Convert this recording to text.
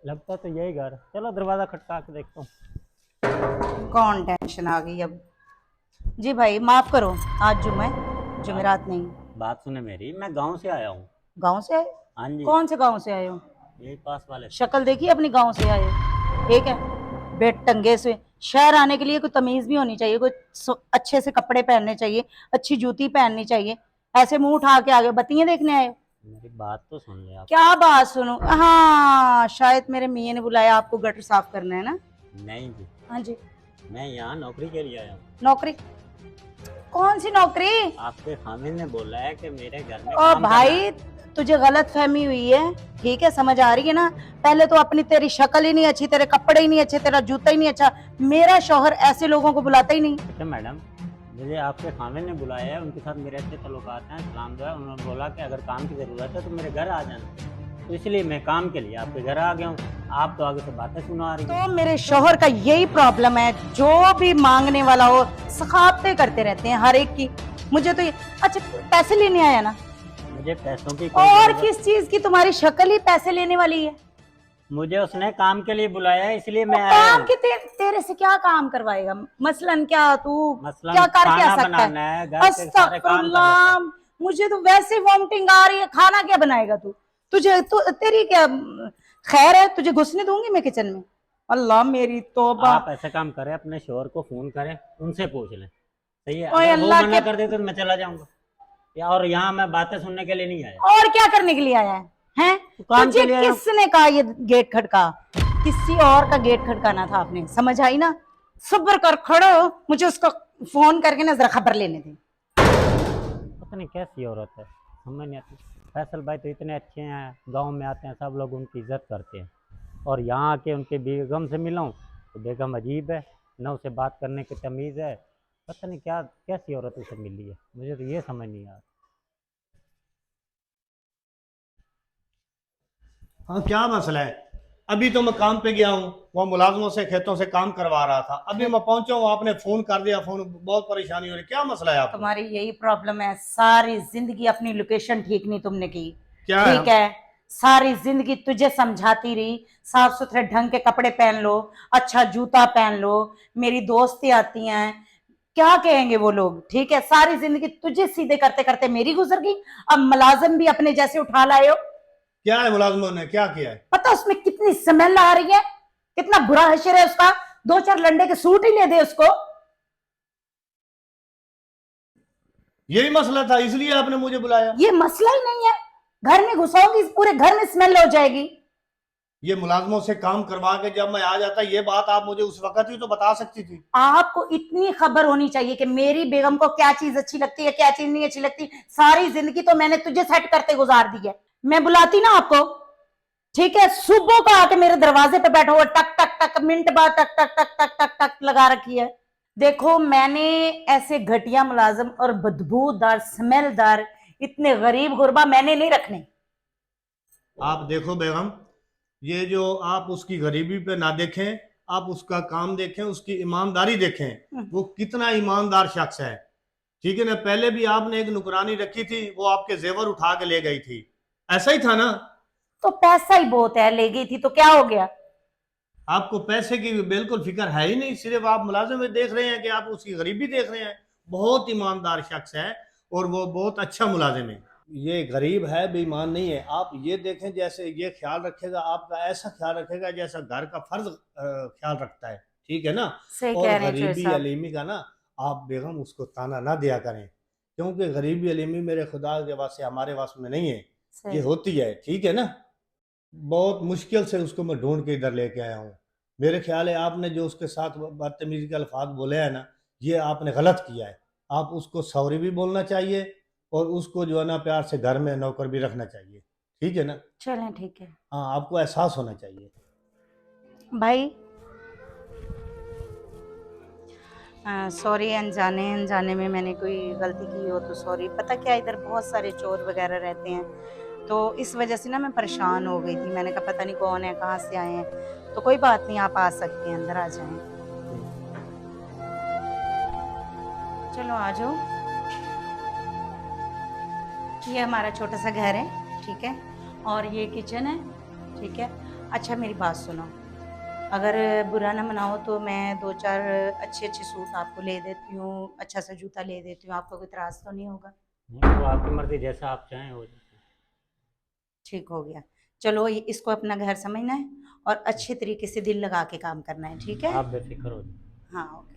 लगता तो यही घर। चलो दरवाजा खटका के देखता हूँ। कौन टेंशन आ गई अब। जी भाई माफ करो, आज जुम्मा है, बात जुमेरात नहीं। बात सुने मेरी, मैं गांव से आया हूँ। गांव से आए? हाँ जी। कौन से गांव से आए हो? यही पास वाले। शक्ल देखी अपनी, गांव से आए हो ठीक है। बेटंगे से शहर आने के लिए कोई तमीज भी होनी चाहिए, कोई अच्छे से कपड़े पहनने चाहिए, अच्छी जूती पहननी चाहिए। ऐसे मुंह उठा के आगे बत्तियां देखने आए हो? मेरी बात तो सुन ले आप। क्या बात सुनो? हाँ शायद मेरे मियाँ ने बुलाया आपको गटर साफ करना है ना? नहीं जी, हाँ जी। मैं यहाँ नौकरी के लिए आया हूँ। नौकरी? कौन सी नौकरी? आपके खामिद ने बोला है कि मेरे घर में ओ काम करना भाई, है। तुझे गलत फहमी हुई है, ठीक है, समझ आ रही है ना? पहले तो अपनी तेरी शक्ल ही नहीं अच्छी, तेरे कपड़े ही नहीं अच्छे, तेरा जूता ही नहीं अच्छा। मेरा शौहर ऐसे लोगों को बुलाता ही नहीं। अच्छा मैडम, मुझे आपके खामिद ने बुलाया है, उनके साथ मेरे अच्छे तल्लुकात हैं, सलाम दुआ है। उन्होंने बोला कि अगर काम की ज़रूरत है तो मेरे घर आ जाना। तो इसलिए मैं काम के लिए आपके घर आ गया हूँ। आप तो आगे से बातें सुना रही हैं। तो मेरे शौहर का यही प्रॉब्लम है, जो भी मांगने वाला हो सखावतें करते रहते हैं हर एक की। मुझे तो अच्छा, पैसे लेने आया ना? मुझे पैसों की कोई और ज़रूरत। किस चीज की? तुम्हारी शक्ल ही पैसे लेने वाली है। मुझे उसने काम के लिए बुलाया है, इसलिए मैं और आया काम हूँ। के तेरे से क्या काम करवाएगा? मसलन क्या तू मसलन क्या कर क्या खाना सकता बनाना है? है, घर के सारे काम कर लेता अस्तगफुरुल्लाह, मुझे तो वैसे वॉमिटिंग आ रही है, खाना क्या बनाएगा तू? तुझे तो तेरी क्या खैर है, तुझे घुसने दूंगी मैं किचन में? अल्लाह मेरी हूँ। तौबा। आप ऐसा काम करें, अपने शोहर को फोन करें, उनसे पूछ लें। सही है, ओए अगर वो अल्लाह मना के, कर दे तो मैं चला जाऊंगा। और यहाँ मैं बातें सुनने के लिए नहीं आया। और क्या करने के लिए आया है? हैं? तो काम के तुझे लिए आया हूँ। किसने कहा ये गेट खटका? किसी और का गेट खटकाना था आपने, समझ आई ना? सब्र कर, खड़ो हो, मुझे उसका फोन करके ना जरा खबर लेने दे। पता नहीं कैसी औरत है, समझ नहीं आती। फैसल भाई तो इतने अच्छे हैं, गांव में आते हैं सब लोग उनकी इज्जत करते हैं। और यहाँ आके उनके बेगम से मिला हूँ तो बेगम अजीब है, ना उसे बात करने की तमीज़ है। पता नहीं क्या कैसी औरत उसे मिली है, मुझे तो ये समझ नहीं आ रहा। हाँ क्या मसला है? अभी तो मैं काम पे गया हूँ, वहाँ मुलाजमों से खेतों से काम करवा रहा था। अभी मैं पहुंचा हूँ, आपने फोन कर दिया। फोन बहुत परेशानी हो रही, क्या मसला है आपको? तुम्हारी यही प्रॉब्लम है, सारी जिंदगी अपनी लोकेशन ठीक नहीं तुमने की। क्या है? ठीक है, सारी जिंदगी तुझे समझाती रही, साफ सुथरे ढंग के कपड़े पहन लो, अच्छा जूता पहन लो। मेरी दोस्ती आती हैं, क्या कहेंगे वो लोग? ठीक है, सारी जिंदगी तुझे सीधे करते करते मेरी गुजर गई। अब मुलाजिम भी अपने जैसे उठा लाए हो। क्या है मुलाजमों ने क्या किया है? पता उसमें कितनी स्मेल आ रही है, कितना बुरा हशर है उसका। दो चार लंडे के सूट ही ले दे उसको। यही मसला था, इसलिए आपने मुझे बुलाया? ये मसला ही नहीं है, घर में घुसाओगी पूरे घर में स्मेल हो जाएगी। ये मुलाजमों से काम करवा के जब मैं आ जाता, ये बात आप मुझे उस वक्त ही तो बता सकती थी। आपको इतनी खबर होनी चाहिए कि मेरी बेगम को क्या चीज अच्छी लगती है, क्या चीज नहीं अच्छी लगती। सारी जिंदगी तो मैंने तुझे सेट करते गुजार दी है। मैं बुलाती ना आपको, ठीक है, सुबह का आके मेरे दरवाजे पे बैठा हुआ, टक टक टक, मिनट बाद टक टक टक टक टक टक लगा रखी है। देखो मैंने ऐसे घटिया मुलाजिम और बदबूदार स्मेलदार इतने गरीब गुरबा मैंने नहीं रखने। आप देखो बेगम, ये जो आप उसकी गरीबी पे ना देखें, आप उसका काम देखें, उसकी ईमानदारी देखें। वो कितना ईमानदार शख्स है। ठीक है ना? पहले भी आपने एक नुकरानी रखी थी, वो आपके जेवर उठा के ले गई थी, ऐसा ही था ना? तो पैसा ही बहुत है, ले गई थी तो क्या हो गया? आपको पैसे की बिल्कुल फिक्र है ही नहीं, सिर्फ आप मुलाजिम में देख रहे हैं कि आप उसकी गरीबी देख रहे हैं। बहुत ईमानदार शख्स है और वो बहुत अच्छा मुलाजिम है। ये गरीब है, बेईमान नहीं है। आप ये देखें, जैसे ये ख्याल रखेगा आपका, ऐसा ख्याल रखेगा जैसा घर का फर्ज ख्याल रखता है। ठीक है ना? सही और कह रहे हैं चोर गरीबी साहब। अलीमी का ना, आप बेगम उसको ताना ना दिया करें, क्योंकि गरीबी अलीमी मेरे खुदा के वास्ते हमारे वास में नहीं है। ये होती है, ठीक है ना? बहुत मुश्किल से उसको मैं ढूंढ के इधर लेके आया हूँ। मेरे ख्याल है आपने जो उसके साथ बदतमीजी के अल्फाज बोले हैं ना, ये आपने गलत किया है। आप उसको सॉरी भी बोलना चाहिए और उसको जो है ना प्यार से घर में नौकर भी रखना चाहिए। ठीक है ना? चलें ठीक है हाँ, आपको एहसास होना चाहिए। भाई। सॉरी, अनजाने अनजाने में मैंने कोई गलती की हो तो सॉरी। पता क्या, इधर बहुत सारे चोर वगैरह रहते हैं, तो इस वजह से ना मैं परेशान हो गई थी। मैंने कहा पता नहीं कौन है, कहाँ से आए हैं। तो कोई बात नहीं, आप आ सकते हैं, अंदर आ जाएं। चलो आ जाओ। ये हमारा छोटा सा घर है, ठीक है, और ये किचन है, ठीक है। अच्छा मेरी बात सुनो, अगर बुरा ना मनाओ तो मैं 2-4 अच्छे-अच्छे सूट आपको ले देती हूँ, अच्छा सा जूता ले देती हूँ, आपको कोई इतराज़ तो नहीं होगा? नहीं, वो आपकी मर्ज़ी, जैसा आप चाहें हो जाए। ठीक हो गया। चलो इसको अपना घर समझना है और अच्छे तरीके से दिल लगा के काम करना है, ठीक है? आप बेफ़िक्र हो जाइए। हाँ, ओके।